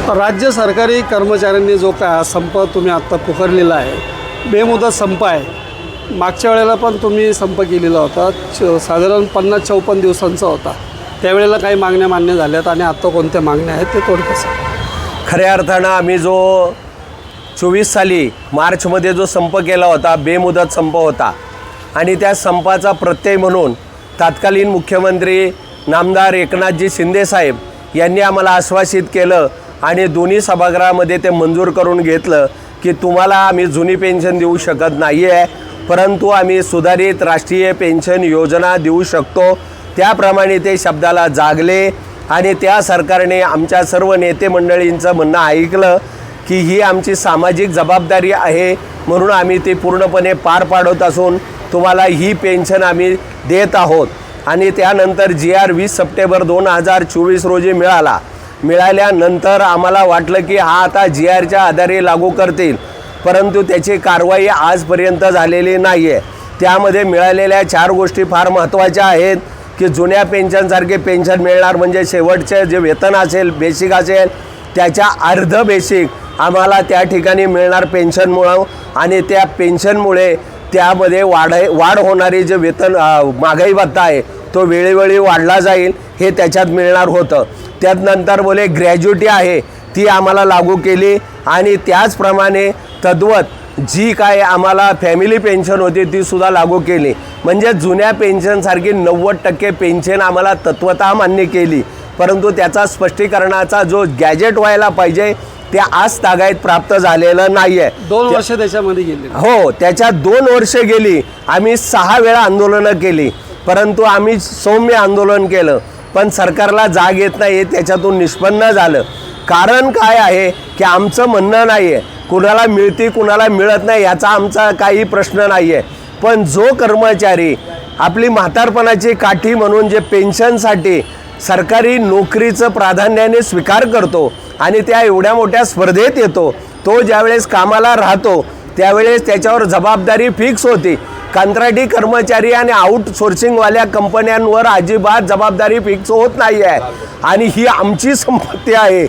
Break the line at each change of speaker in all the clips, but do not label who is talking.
राज्य सरकारी कर्मचाऱ्यांनी जो काय संप तुम्ही आत्ता पुकारलेला आहे, बेमुदत संप आहे। मागच्या वेळेला पण तुम्ही संप केलेला होता, साधारण 50-54 दिवसांचा होता। त्यावेळेला काही मागण्या मान्य झाल्यात आणि आता कोणत्या मागण्या आहेत ते थोडक्यात सांगा।
खऱ्या अर्थानं आम्ही जो 24 साली मार्चमध्ये जो संप केला होता, बेमुदत संप होता आणि त्या संपाचा प्रत्यय म्हणून तत्कालीन मुख्यमंत्री नामदार एकनाथजी शिंदे साहेब यांनी आम्हाला आश्वासित केलं आणि दोन्ही सभागृहामध्ये ते मंजूर करून घेतलं की तुम्हाला आम्ही जुनी पेन्शन देऊ शकत नाही आहे, परंतु आम्ही सुधारित राष्ट्रीय पेन्शन योजना देऊ शकतो। त्याप्रमाणे ते शब्दाला जागले आणि त्या सरकारने आमच्या सर्व नेते मंडळींचं म्हणणं ऐकलं की ही आमची सामाजिक जबाबदारी आहे, म्हणून आम्ही ती पूर्णपणे पार पाडत असून तुम्हाला ही पेन्शन आम्ही देत आहोत। आणि त्यानंतर GR 20 सप्टेंबर 2024 रोजी मिळाल्यानंतर आम्हाला वाटलं की हा आता GRच्या आधारे लागू करतील, परंतु त्याची कारवाई आजपर्यंत झालेली नाही आहे। त्यामध्ये मिळालेल्या 4 गोष्टी फार महत्त्वाच्या आहेत की जुन्या पेन्शनसारखे पेन्शन मिळणार, म्हणजे शेवटचे जे वेतन असेल, बेसिक असेल, त्याच्या अर्ध बेसिक आम्हाला त्या ठिकाणी मिळणार पेन्शनमुळं, आणि त्या पेन्शनमुळे त्यामध्ये वाढ होणारी जे वेतन महागाई भत्ता आहे तो वेळोवेळी वाढला जाईल, हे त्याच्यात मिळणार होतं। त्यानंतर बोले ग्रॅज्युटी आहे ती आम्हाला लागू केली आणि त्याचप्रमाणे तद्वत जी काय आम्हाला फॅमिली पेन्शन होती ती सुद्धा लागू केली, म्हणजे जुन्या पेन्शनसारखी 90% पेन्शन आम्हाला तत्वतः मान्य केली, परंतु त्याचा स्पष्टीकरणाचा जो गॅजेट व्हायला पाहिजे ते आज तागायत प्राप्त झालेलं नाही आहे।
2 वर्ष त्याच्यामध्ये गेली।
हो, त्याच्यात 2 वर्ष गेली। आम्ही 6 वेळा आंदोलनं केली, परंतु आम्ही सौम्य आंदोलन केलं, पण सरकारला जाग येत नाही, त्याच्यातून निष्पन्न झालं। कारण काय आहे की आमचं म्हणणं नाही आहे कुणाला मिळते कुणाला मिळत नाही याचा आमचा काही प्रश्न नाही आहे, पण जो कर्मचारी आपली म्हातारपणाची काठी म्हणून जे पेन्शनसाठी सरकारी नोकरीचं प्राधान्याने स्वीकार करतो आणि त्या एवढ्या मोठ्या स्पर्धेत येतो, तो ज्यावेळेस कामाला राहतो त्यावेळेस त्याच्यावर जबाबदारी फिक्स होती। कंत्राटी कर्मचारी आणि आउटसोर्सिंगवाल्या कंपन्यांवर अजिबात जबाबदारी फिक्स होत नाही आहे, आणि ही आमची संपत्ती आहे,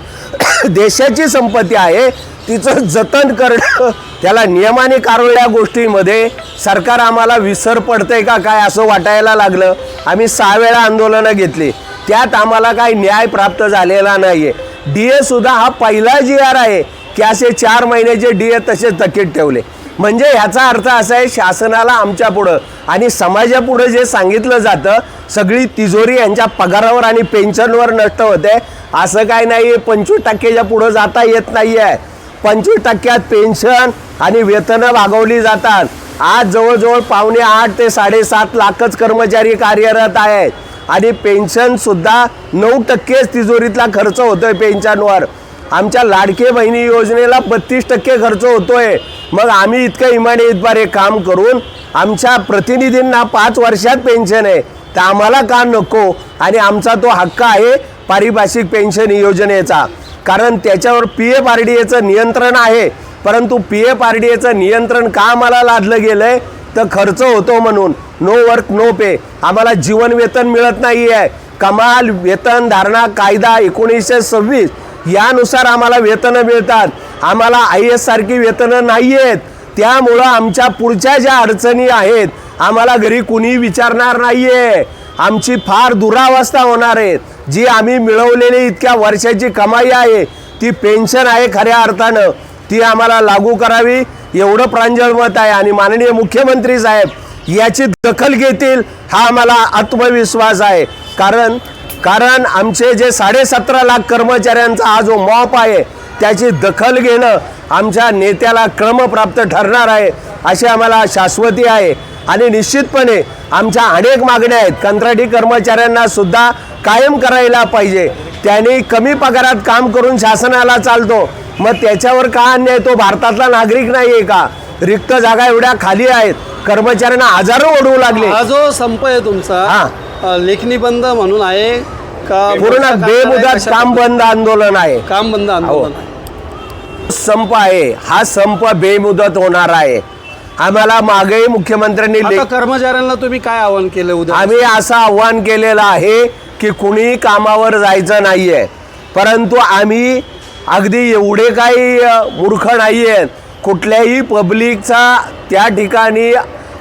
देशाची संपत्ती आहे, तिचं जतन करणं, त्याला नियमाने कारवल्या गोष्टीमध्ये सरकार आम्हाला विसर पडतंय का काय असं वाटायला लागलं। आम्ही 6 वेळा आंदोलनं घेतली, त्यात आम्हाला काही न्याय प्राप्त झालेला नाही आहे। DA सुद्धा हा पहिला GR आहे की असे 4 महिन्याचे DA तसेच थकीत ठेवले, म्हणजे ह्याचा अर्थ असा आहे शासनाला आमच्या पुढं आणि समाजापुढं जे सांगितलं जातं सगळी तिजोरी यांच्या पगारावर आणि पेन्शनवर नष्ट होते, असं काय नाही आहे। 25%च्या पुढं जाता येत नाही आहे। 25% पेन्शन आणि वेतनं भागवली जातात। आज जवळजवळ 8.5 ते 7.5 लाखच कर्मचारी कार्यरत आहेत आणि पेन्शनसुद्धा 9% तिजोरीतला खर्च होतोय पेन्शनवर। आमच्या लाडके बहिणी योजनेला 32% खर्च होतोय। मग आम्ही इतकं इमाने काम करून आमच्या प्रतिनिधींना 5 वर्षात पेन्शन आहे, तर आम्हाला का नको? आणि आमचा तो हक्क आहे पारिभाषिक पेन्शन योजनेचा, कारण त्याच्यावर PFRDAचं नियंत्रण आहे, परंतु PFRDAचं नियंत्रण का आम्हाला लादलं गेलं आहे तर खर्च होतो म्हणून। नो वर्क नो पे, आम्हाला जीवन वेतन मिळत नाही आहे। कमाल वेतन धारणा कायदा 1926 यानुसार आम्हाला वेतनं मिळतात, आम्हाला IAS सारखी वेतनं नाही आहेत। त्यामुळं आमच्या पुढच्या ज्या अडचणी आहेत आम्हाला घरी कुणी विचारणार नाही आहे, आमची फार दुरावस्था होणार आहे। जी आम्ही मिळवलेली इतक्या वर्षाची कमाई आहे ती पेन्शन आहे, खऱ्या अर्थानं ती आम्हाला लागू करावी एवढं प्रांजळ मत आहे, आणि माननीय मुख्यमंत्री साहेब याची दखल घेतील हा आम्हाला आत्मविश्वास आहे। कारण आमचे जे 17.5 लाख कर्मचाऱ्यांचा हा जो मॉप आहे त्याची दखल घेणं आमच्या नेत्याला क्रमप्राप्त ठरणार आहे अशी आम्हाला शाश्वती आहे। आणि निश्चितपणे आमच्या अनेक मागण्या आहेत, कंत्राटी कर्मचाऱ्यांना सुद्धा कायम करायला पाहिजे। त्यांनी कमी पगारात काम करून शासनाला चालतो, मग त्याच्यावर का अन्याय? तो भारतातला नागरिक नाही आहे का? रिक्त जागा एवढ्या खाली आहेत, कर्मचाऱ्यांना हजारो ओढवू लागले।
हा जो संप आहे तुमचा लेखनी बंद म्हणून आहे का
पूर्ण बेमुदत काम बंद आंदोलन आहे?
काम बंद आंदोलन आहे,
संप आहे। हा संप बेमुदत होणार आहे। आम्हाला मागेही मुख्यमंत्र्यांनी
कर्मचाऱ्यांना तुम्ही काय आवाहन केलं उद्या?
आम्ही असं आव्हान केलेलं आहे की कुणी कामावर जायचं नाहीये, परंतु आम्ही अगदी एवढे काही मूर्ख नाही आहेत. कुठल्याही पब्लिकचा त्या ठिकाणी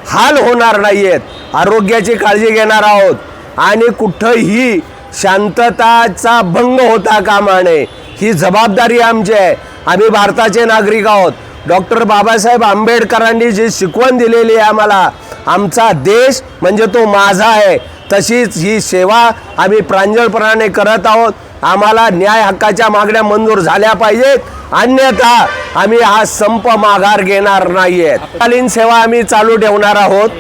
हाल होणार नाही आहेत. आरोग्याची काळजी घेणार आहोत आणि कुठंही शांतताचा भंग होता कामा नये. ही जबाबदारी आमची आहे. आम्ही भारताचे नागरिक आहोत. डॉक्टर बाबासाहेब आंबेडकरांनी जी शिकवण दिलेली आहे आम्हाला, आमचा देश म्हणजे तो माझा आहे, तशीच ही सेवा आम्ही प्रांजळपणाने करत आहोत. आम्हाला न्याय हक्काच्या मागण्या मंजूर झाल्या पाहिजेत, अन्यथा आम्ही हा संप माघार घेणार नाहीये. तत्कालीन सेवा आम्ही चालू ठेवणार आहोत.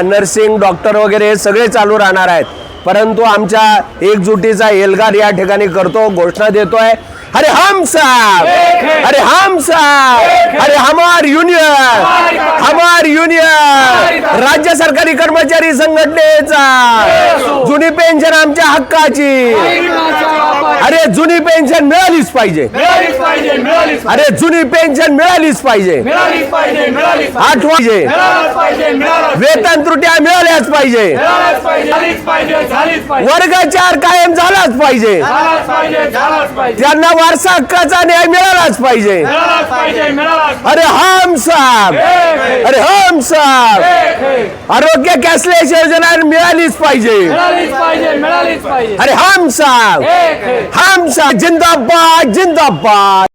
नर्सिंग, डॉक्टर वगैरे हे सगळे चालू राहणार आहेत. परंतु आमच्या एकजुटीचा एल्गार या ठिकाणी करतो, घोषणा देतोय. अरे हम साहब, अरे हम साहब, अरे हमार युनियन, हमार युनियन, राज्य सरकारी कर्मचारी संघटनेचा, जुनी पेन्शन आमच्या हक्काची. अरे जुनी पेन्शन मिळालीच पाहिजे, अरे जुनी पेन्शन मिळालीच पाहिजे, आठवायचे, वेतन त्रुट्या मिळाल्याच पाहिजे, वर्ग 4 कायम झालाच पाहिजे, त्यांना वारसा हक्काचा न्याय मिळालाच पाहिजे. अरे हम साहब, अरे हम साहब, आरोग्य कॅशलेस योजना मिळालीच पाहिजे. अरे हम साहब, हम साहब, जिंदाबाद जिंदाबाद.